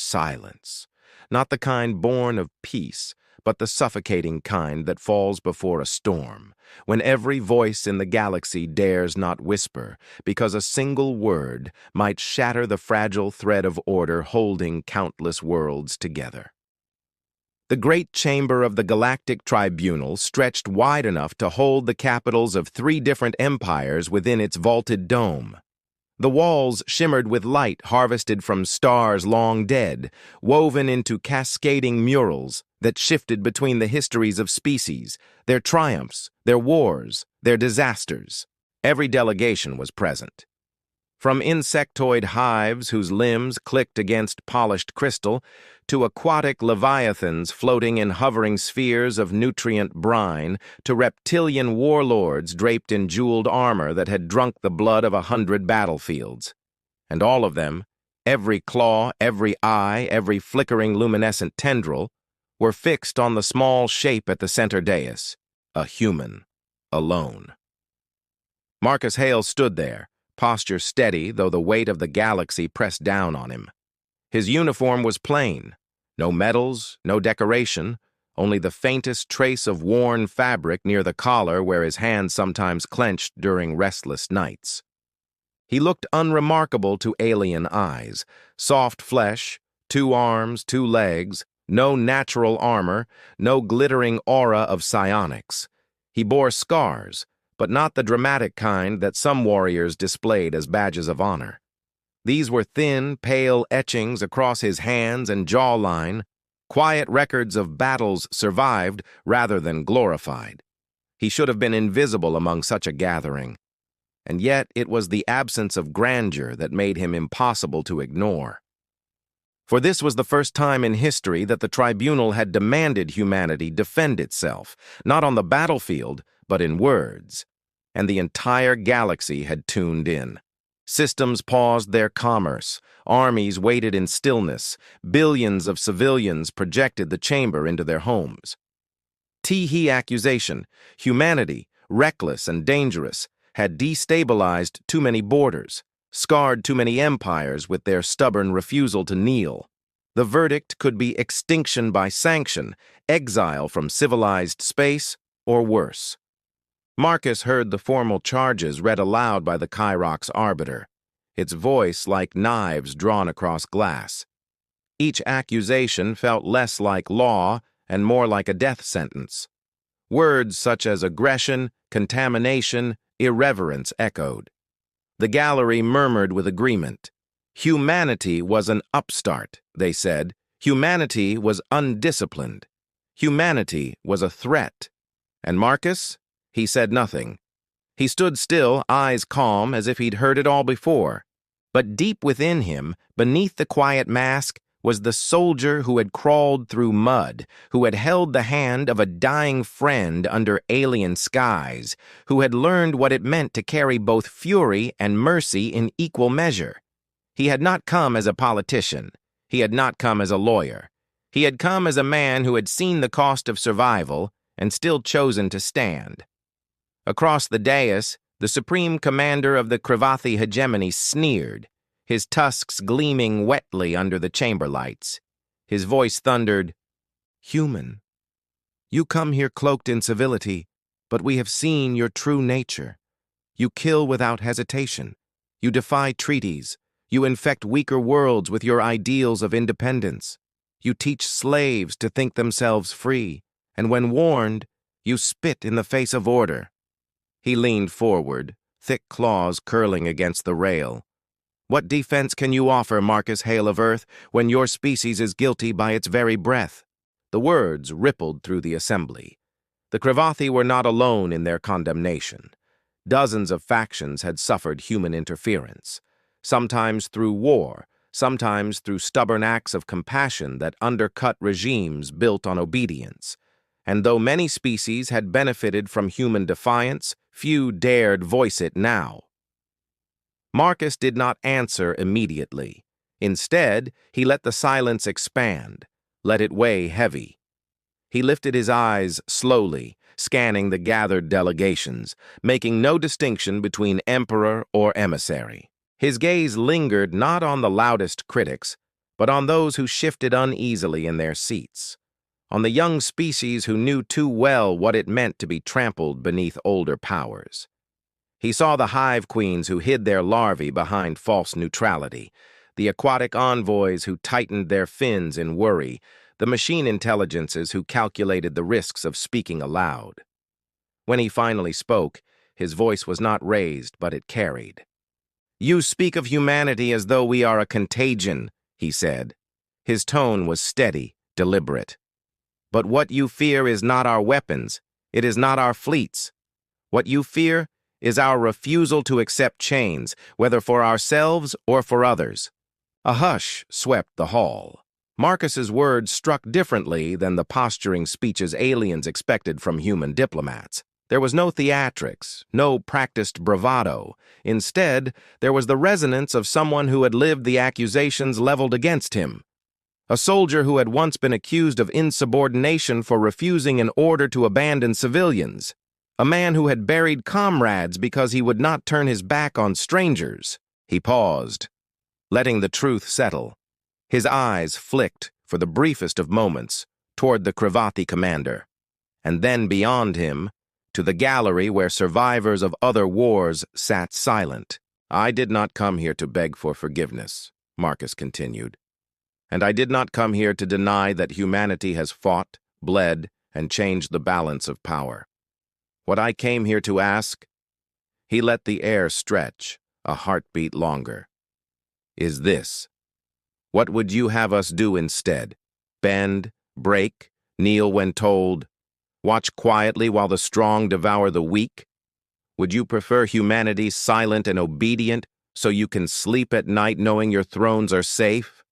silence. Not the kind born of peace, but the suffocating kind that falls before a storm, when every voice in the galaxy dares not whisper, because a single word might shatter the fragile thread of order holding countless worlds together. The great chamber of the Galactic Tribunal stretched wide enough to hold the capitals of 3 different empires within its vaulted dome. The walls shimmered with light harvested from stars long dead, woven into cascading murals that shifted between the histories of species, their triumphs, their wars, their disasters. Every delegation was present. From insectoid hives whose limbs clicked against polished crystal, to aquatic leviathans floating in hovering spheres of nutrient brine, to reptilian warlords draped in jeweled armor that had drunk the blood of 100 battlefields. And all of them, every claw, every eye, every flickering luminescent tendril, were fixed on the small shape at the center dais, a human, alone. Marcus Hale stood there, posture steady though the weight of the galaxy pressed down on him. His uniform was plain, no medals, no decoration, only the faintest trace of worn fabric near the collar where his hands sometimes clenched during restless nights. He looked unremarkable to alien eyes, soft flesh, 2 arms, 2 legs, no natural armor, no glittering aura of psionics. He bore scars, but not the dramatic kind that some warriors displayed as badges of honor. These were thin, pale etchings across his hands and jawline, quiet records of battles survived rather than glorified. He should have been invisible among such a gathering, and yet it was the absence of grandeur that made him impossible to ignore. For this was the first time in history that the Tribunal had demanded humanity defend itself, not on the battlefield, but in words, and the entire galaxy had tuned in. Systems paused their commerce, armies waited in stillness, billions of civilians projected the chamber into their homes. Tee-hee accusation, humanity, reckless and dangerous, had destabilized too many borders, scarred too many empires with their stubborn refusal to kneel. The verdict could be extinction by sanction, exile from civilized space, or worse. Marcus heard the formal charges read aloud by the Kyrox arbiter, its voice like knives drawn across glass. Each accusation felt less like law and more like a death sentence. Words such as aggression, contamination, irreverence echoed. The gallery murmured with agreement. Humanity was an upstart, they said. Humanity was undisciplined. Humanity was a threat. And Marcus? He said nothing. He stood still, eyes calm, as if he'd heard it all before. But deep within him, beneath the quiet mask, was the soldier who had crawled through mud, who had held the hand of a dying friend under alien skies, who had learned what it meant to carry both fury and mercy in equal measure. He had not come as a politician. He had not come as a lawyer. He had come as a man who had seen the cost of survival and still chosen to stand. Across the dais, the supreme commander of the Krivathi hegemony sneered, his tusks gleaming wetly under the chamber lights. His voice thundered, "Human, you come here cloaked in civility, but we have seen your true nature. You kill without hesitation. You defy treaties. You infect weaker worlds with your ideals of independence. You teach slaves to think themselves free, and when warned, you spit in the face of order." He leaned forward, thick claws curling against the rail. "What defense can you offer, Marcus Hale of Earth, when your species is guilty by its very breath?" The words rippled through the assembly. The Krivathi were not alone in their condemnation. Dozens of factions had suffered human interference, sometimes through war, sometimes through stubborn acts of compassion that undercut regimes built on obedience. And though many species had benefited from human defiance, few dared voice it now. Marcus did not answer immediately. Instead, he let the silence expand, let it weigh heavy. He lifted his eyes slowly, scanning the gathered delegations, making no distinction between emperor or emissary. His gaze lingered not on the loudest critics, but on those who shifted uneasily in their seats, on the young species who knew too well what it meant to be trampled beneath older powers. He saw the hive queens who hid their larvae behind false neutrality, the aquatic envoys who tightened their fins in worry, the machine intelligences who calculated the risks of speaking aloud. When he finally spoke, his voice was not raised, but it carried. "You speak of humanity as though we are a contagion," he said. His tone was steady, deliberate. "But what you fear is not our weapons. It is not our fleets. What you fear is our refusal to accept chains, whether for ourselves or for others." A hush swept the hall. Marcus's words struck differently than the posturing speeches aliens expected from human diplomats. There was no theatrics, no practiced bravado. Instead, there was the resonance of someone who had lived the accusations leveled against him. A soldier who had once been accused of insubordination for refusing an order to abandon civilians. A man who had buried comrades because he would not turn his back on strangers. He paused, letting the truth settle. His eyes flicked, for the briefest of moments, toward the Krivathi commander, and then beyond him, to the gallery where survivors of other wars sat silent. "I did not come here to beg for forgiveness," Marcus continued. "And I did not come here to deny that humanity has fought, bled, and changed the balance of power. What I came here to ask," he let the air stretch a heartbeat longer, "is this. What would you have us do instead? Bend, break, kneel when told? Watch quietly while the strong devour the weak? Would you prefer humanity silent and obedient so you can sleep at night knowing your thrones are safe?"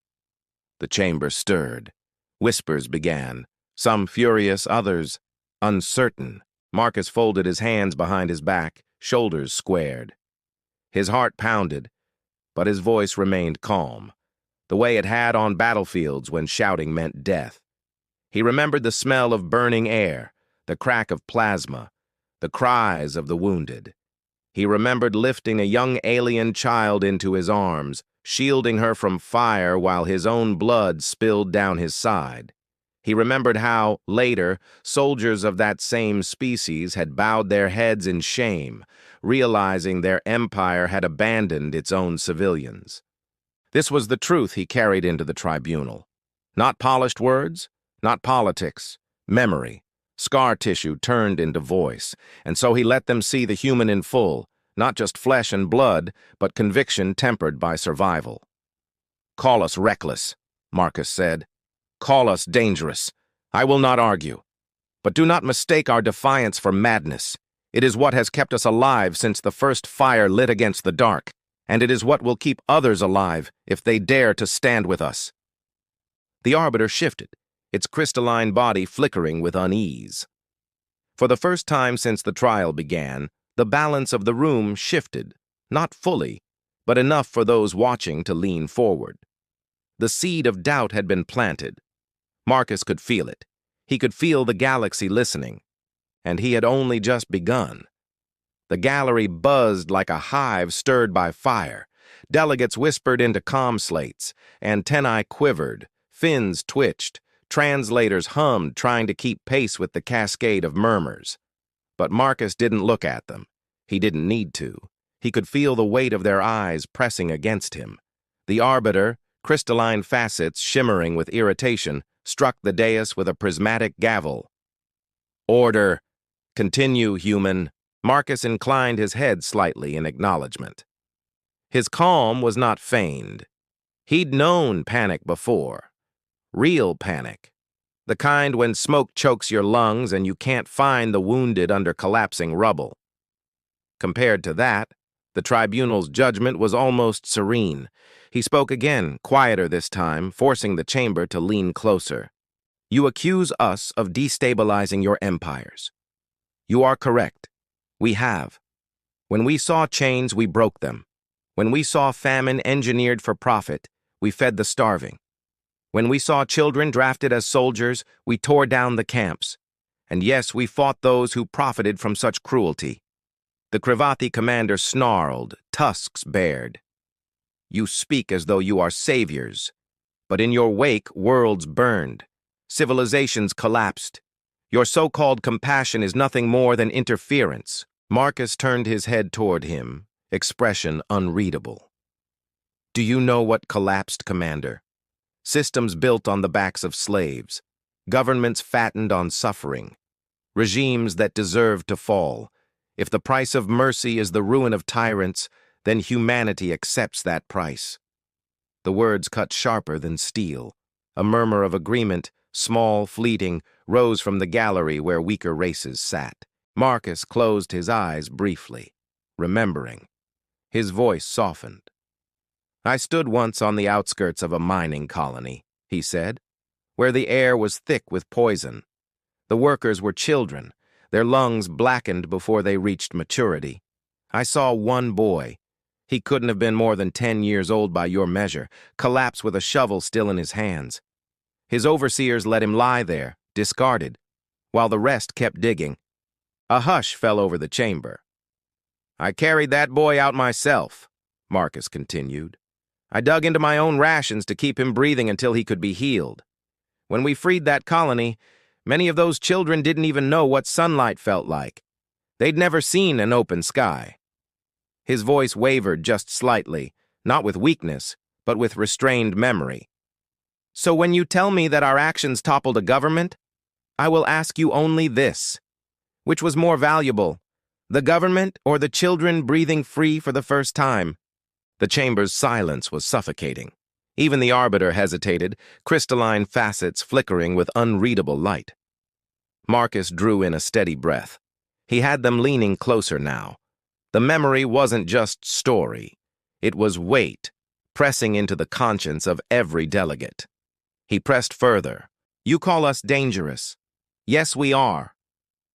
The chamber stirred. Whispers began, some furious, others uncertain. Marcus folded his hands behind his back, shoulders squared. His heart pounded, but his voice remained calm, the way it had on battlefields when shouting meant death. He remembered the smell of burning air, the crack of plasma, the cries of the wounded. He remembered lifting a young alien child into his arms, shielding her from fire while his own blood spilled down his side. He remembered how, later, soldiers of that same species had bowed their heads in shame, realizing their empire had abandoned its own civilians. This was the truth he carried into the tribunal. Not polished words, not politics, memory, scar tissue turned into voice, and so he let them see the human in full, not just flesh and blood, but conviction tempered by survival. "Call us reckless," Marcus said. "Call us dangerous. I will not argue. But do not mistake our defiance for madness. It is what has kept us alive since the first fire lit against the dark, and it is what will keep others alive if they dare to stand with us." The arbiter shifted, its crystalline body flickering with unease. For the first time since the trial began, the balance of the room shifted, not fully, but enough for those watching to lean forward. The seed of doubt had been planted. Marcus could feel it. He could feel the galaxy listening, and he had only just begun. The gallery buzzed like a hive stirred by fire. Delegates whispered into comm slates, antennae quivered, fins twitched, translators hummed, trying to keep pace with the cascade of murmurs. But Marcus didn't look at them. He didn't need to. He could feel the weight of their eyes pressing against him. The arbiter, crystalline facets shimmering with irritation, struck the dais with a prismatic gavel. "Order. Continue, human." Marcus inclined his head slightly in acknowledgement. His calm was not feigned. He'd known panic before. Real panic. The kind when smoke chokes your lungs and you can't find the wounded under collapsing rubble. Compared to that, the tribunal's judgment was almost serene. He spoke again, quieter this time, forcing the chamber to lean closer. "You accuse us of destabilizing your empires. You are correct. We have. When we saw chains, we broke them. When we saw famine engineered for profit, we fed the starving. When we saw children drafted as soldiers, we tore down the camps. And yes, we fought those who profited from such cruelty." The Krivathi commander snarled, tusks bared. "You speak as though you are saviors. But in your wake, worlds burned. Civilizations collapsed. Your so-called compassion is nothing more than interference. Marcus turned his head toward him, expression unreadable. Do you know what collapsed, Commander? Systems built on the backs of slaves. Governments fattened on suffering. Regimes that deserve to fall. If the price of mercy is the ruin of tyrants, then humanity accepts that price. The words cut sharper than steel. A murmur of agreement, small, fleeting, rose from the gallery where weaker races sat. Marcus closed his eyes briefly, remembering. His voice softened. I stood once on the outskirts of a mining colony, he said, where the air was thick with poison. The workers were children, their lungs blackened before they reached maturity. I saw one boy. He couldn't have been more than 10 years old by your measure, collapse with a shovel still in his hands. His overseers let him lie there, discarded, while the rest kept digging. A hush fell over the chamber. I carried that boy out myself, Marcus continued. I dug into my own rations to keep him breathing until he could be healed. When we freed that colony, many of those children didn't even know what sunlight felt like. They'd never seen an open sky. His voice wavered just slightly, not with weakness, but with restrained memory. So when you tell me that our actions toppled a government, I will ask you only this. Which was more valuable, the government or the children breathing free for the first time? The chamber's silence was suffocating. Even the arbiter hesitated, crystalline facets flickering with unreadable light. Marcus drew in a steady breath. He had them leaning closer now. The memory wasn't just story. It was weight, pressing into the conscience of every delegate. He pressed further. You call us dangerous. Yes, we are.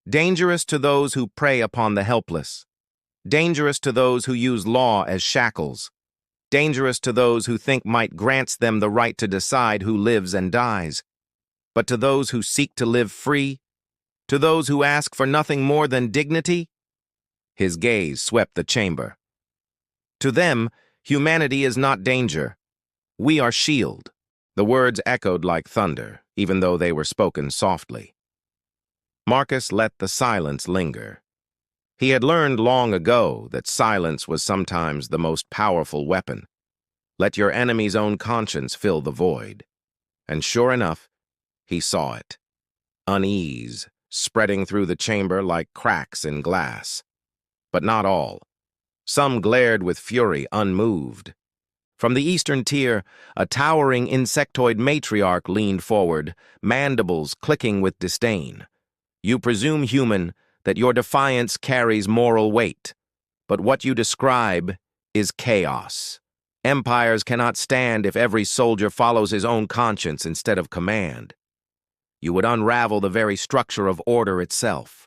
Dangerous to those who prey upon the helpless. Dangerous to those who use law as shackles. Dangerous to those who think might grants them the right to decide who lives and dies. But to those who seek to live free, to those who ask for nothing more than dignity, his gaze swept the chamber. To them, humanity is not danger. We are shield. The words echoed like thunder, even though they were spoken softly. Marcus let the silence linger. He had learned long ago that silence was sometimes the most powerful weapon. Let your enemy's own conscience fill the void. And sure enough, he saw it. Unease, spreading through the chamber like cracks in glass. But not all. Some glared with fury, unmoved. From the eastern tier, a towering insectoid matriarch leaned forward, mandibles clicking with disdain. You presume, human, that your defiance carries moral weight. But what you describe is chaos. Empires cannot stand if every soldier follows his own conscience instead of command. You would unravel the very structure of order itself.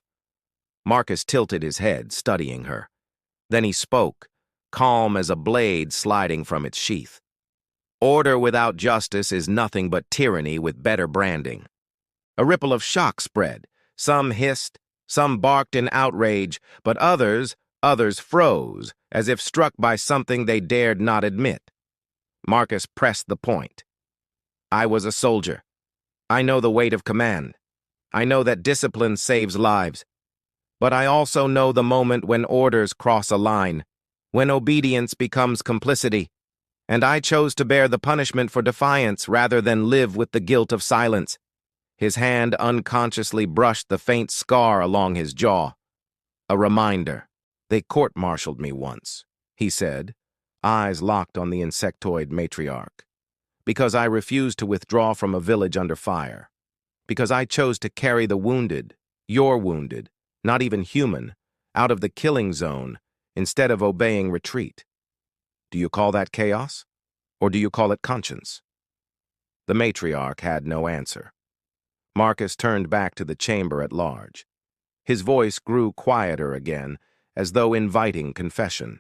Marcus tilted his head, studying her. Then he spoke, calm as a blade sliding from its sheath. Order without justice is nothing but tyranny with better branding. A ripple of shock spread. Some hissed, some barked in outrage, but others froze, as if struck by something they dared not admit. Marcus pressed the point. I was a soldier. I know the weight of command. I know that discipline saves lives. But I also know the moment when orders cross a line, when obedience becomes complicity, and I chose to bear the punishment for defiance rather than live with the guilt of silence. His hand unconsciously brushed the faint scar along his jaw. A reminder. They court-martialed me once, he said, eyes locked on the insectoid matriarch. Because I refused to withdraw from a village under fire. Because I chose to carry the wounded, your wounded, not even human, out of the killing zone instead of obeying retreat. Do you call that chaos? Or do you call it conscience? The matriarch had no answer. Marcus turned back to the chamber at large. His voice grew quieter again, as though inviting confession.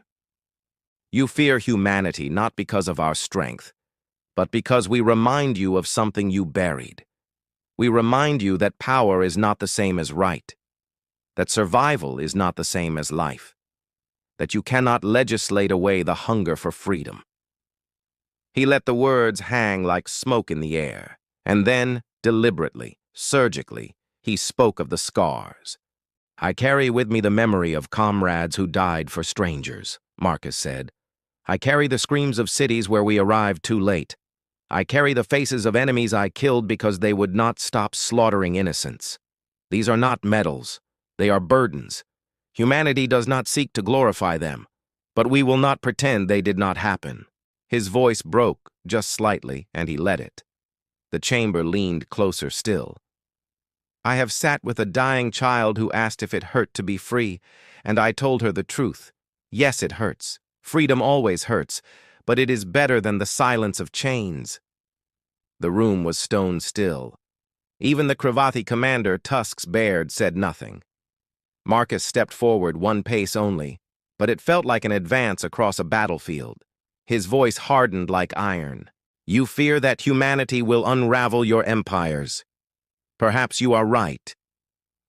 You fear humanity not because of our strength, but because we remind you of something you buried. We remind you that power is not the same as right, that survival is not the same as life, that you cannot legislate away the hunger for freedom. He let the words hang like smoke in the air, and then, deliberately, surgically, he spoke of the scars. "I carry with me the memory of comrades who died for strangers," Marcus said. "I carry the screams of cities where we arrived too late. I carry the faces of enemies I killed because they would not stop slaughtering innocents. These are not medals. They are burdens. Humanity does not seek to glorify them, but we will not pretend they did not happen." His voice broke just slightly, and he let it. The chamber leaned closer still. "I have sat with a dying child who asked if it hurt to be free, and I told her the truth. Yes, it hurts. Freedom always hurts, but it is better than the silence of chains." The room was stone still. Even the Cravathi commander, tusks bared, said nothing. Marcus stepped forward one pace only, but it felt like an advance across a battlefield. His voice hardened like iron. "You fear that humanity will unravel your empires. Perhaps you are right.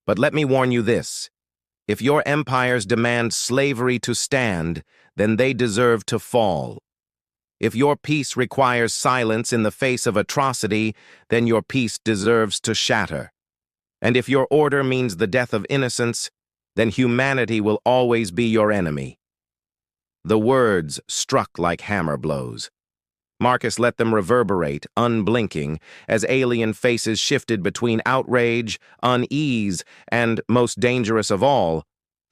But let me warn you this. If your empires demand slavery to stand, then they deserve to fall. If your peace requires silence in the face of atrocity, then your peace deserves to shatter. And if your order means the death of innocents, then humanity will always be your enemy." The words struck like hammer blows. Marcus let them reverberate, unblinking, as alien faces shifted between outrage, unease, and, most dangerous of all,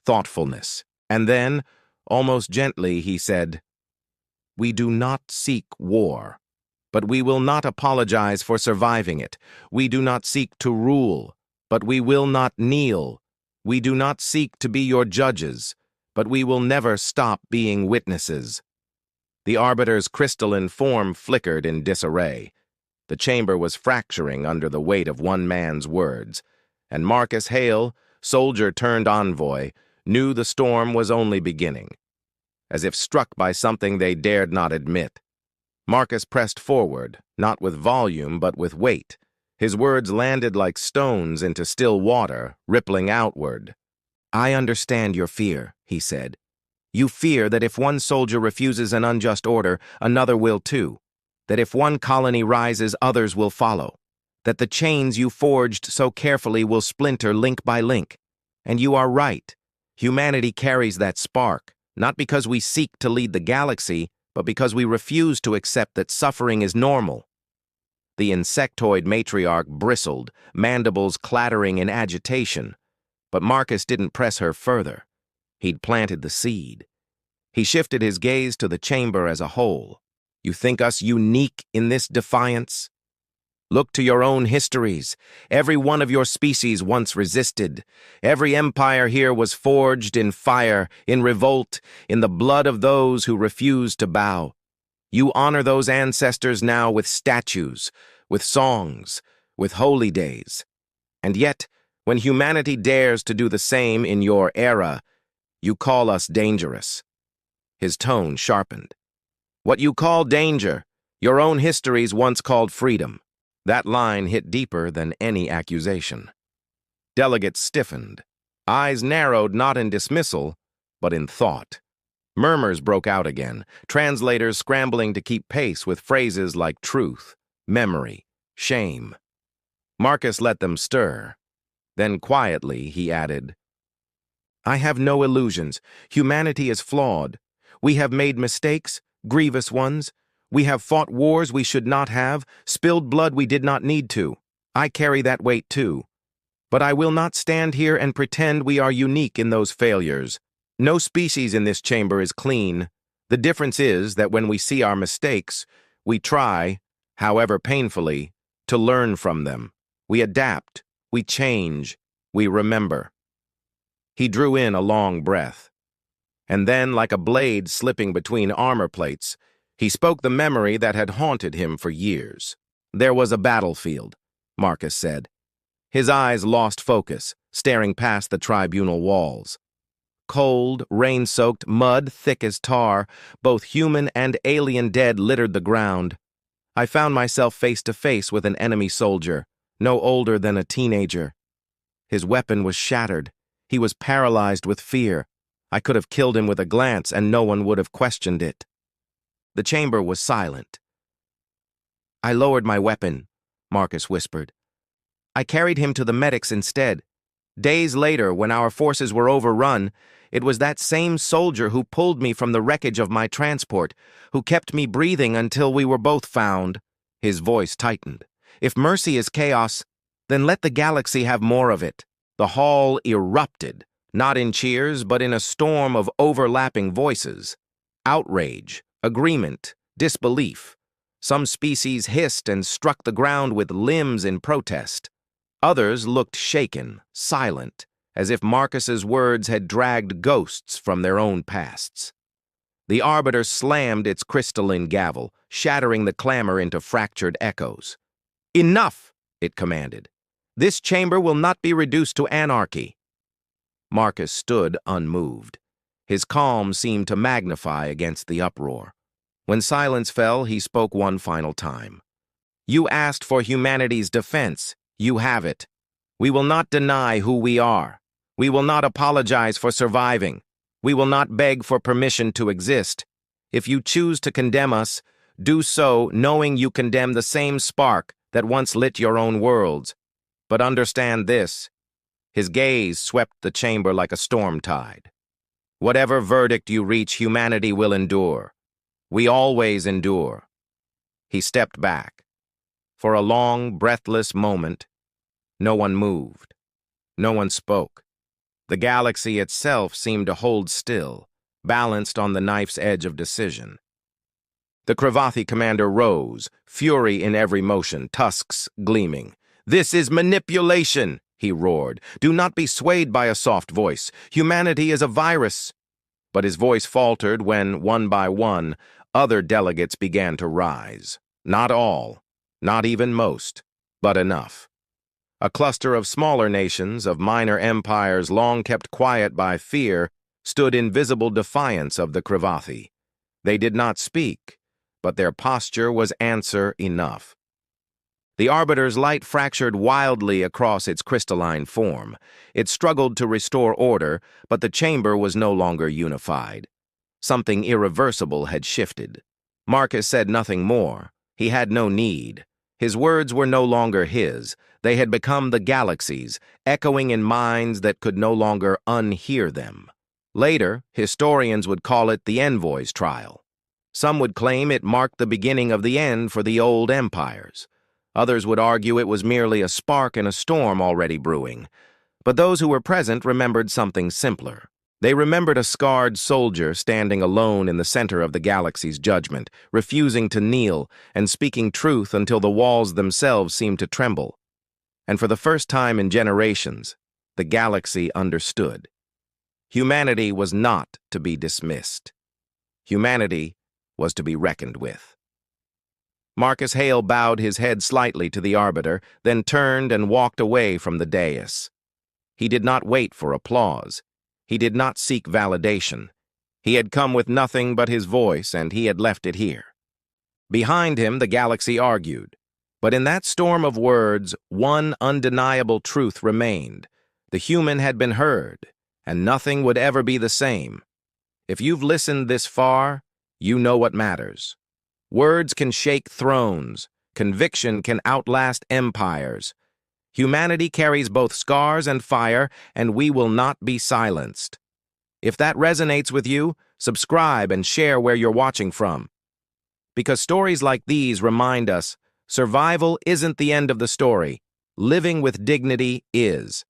thoughtfulness. And then, almost gently, he said, "We do not seek war, but we will not apologize for surviving it. We do not seek to rule, but we will not kneel. We do not seek to be your judges, but we will never stop being witnesses." The arbiter's crystalline form flickered in disarray. The chamber was fracturing under the weight of one man's words, and Marcus Hale, soldier turned envoy, knew the storm was only beginning. As if struck by something they dared not admit, Marcus pressed forward, not with volume but with weight. His words landed like stones into still water, rippling outward. "I understand your fear," he said. "You fear that if one soldier refuses an unjust order, another will too. That if one colony rises, others will follow. That the chains you forged so carefully will splinter link by link. And you are right. Humanity carries that spark, not because we seek to lead the galaxy, but because we refuse to accept that suffering is normal." The insectoid matriarch bristled, mandibles clattering in agitation. But Marcus didn't press her further. He'd planted the seed. He shifted his gaze to the chamber as a whole. "You think us unique in this defiance? Look to your own histories. Every one of your species once resisted. Every empire here was forged in fire, in revolt, in the blood of those who refused to bow. You honor those ancestors now with statues, with songs, with holy days. And yet, when humanity dares to do the same in your era, you call us dangerous." His tone sharpened. "What you call danger, your own histories once called freedom." That line hit deeper than any accusation. Delegates stiffened. Eyes narrowed not in dismissal, but in thought. Murmurs broke out again, translators scrambling to keep pace with phrases like truth, memory, shame. Marcus let them stir. Then quietly he added, "I have no illusions. Humanity is flawed. We have made mistakes, grievous ones. We have fought wars we should not have, spilled blood we did not need to. I carry that weight too. But I will not stand here and pretend we are unique in those failures. No species in this chamber is clean. The difference is that when we see our mistakes, we try, however painfully, to learn from them. We adapt, we change, we remember." He drew in a long breath. And then, like a blade slipping between armor plates, he spoke the memory that had haunted him for years. "There was a battlefield," Marcus said. His eyes lost focus, staring past the tribunal walls. Cold, rain-soaked, mud thick as tar, both human and alien dead littered the ground. I found myself face to face with an enemy soldier, no older than a teenager. His weapon was shattered. He was paralyzed with fear. I could have killed him with a glance, and no one would have questioned it. The chamber was silent. I lowered my weapon, Marcus whispered. I carried him to the medics instead. Days later, when our forces were overrun, it was that same soldier who pulled me from the wreckage of my transport, who kept me breathing until we were both found. His voice tightened. If mercy is chaos, then let the galaxy have more of it. The hall erupted, not in cheers, but in a storm of overlapping voices. Outrage, agreement, disbelief. Some species hissed and struck the ground with limbs in protest. Others looked shaken, silent, as if Marcus's words had dragged ghosts from their own pasts. The Arbiter slammed its crystalline gavel, shattering the clamor into fractured echoes. "Enough!" it commanded. "This chamber will not be reduced to anarchy." Marcus stood unmoved. His calm seemed to magnify against the uproar. When silence fell, he spoke one final time. "You asked for humanity's defense. You have it. We will not deny who we are. We will not apologize for surviving. We will not beg for permission to exist. If you choose to condemn us, do so knowing you condemn the same spark that once lit your own worlds. But understand this." His gaze swept the chamber like a storm tide. "Whatever verdict you reach, humanity will endure. We always endure." He stepped back. For a long, breathless moment, no one moved. No one spoke. The galaxy itself seemed to hold still, balanced on the knife's edge of decision. The Cravathi commander rose, fury in every motion, tusks gleaming. "This is manipulation," he roared. "Do not be swayed by a soft voice. Humanity is a virus." But his voice faltered when, one by one, other delegates began to rise. Not all, not even most, but enough. A cluster of smaller nations, of minor empires long kept quiet by fear, stood in visible defiance of the Cravathi. They did not speak, but their posture was answer enough. The Arbiter's light fractured wildly across its crystalline form. It struggled to restore order, but the chamber was no longer unified. Something irreversible had shifted. Marcus said nothing more. He had no need. His words were no longer his. They had become the galaxy's, echoing in minds that could no longer unhear them. Later, historians would call it the Envoy's trial. Some would claim it marked the beginning of the end for the old empires. Others would argue it was merely a spark in a storm already brewing. But those who were present remembered something simpler. They remembered a scarred soldier standing alone in the center of the galaxy's judgment, refusing to kneel and speaking truth until the walls themselves seemed to tremble. And for the first time in generations, the galaxy understood. Humanity was not to be dismissed. Humanity was to be reckoned with. Marcus Hale bowed his head slightly to the Arbiter, then turned and walked away from the dais. He did not wait for applause. He did not seek validation. He had come with nothing but his voice, and he had left it here. Behind him, the galaxy argued. But in that storm of words, one undeniable truth remained. The human had been heard, and nothing would ever be the same. If you've listened this far, you know what matters. Words can shake thrones. Conviction can outlast empires. Humanity carries both scars and fire, and we will not be silenced. If that resonates with you, subscribe and share where you're watching from. Because stories like these remind us, survival isn't the end of the story. Living with dignity is.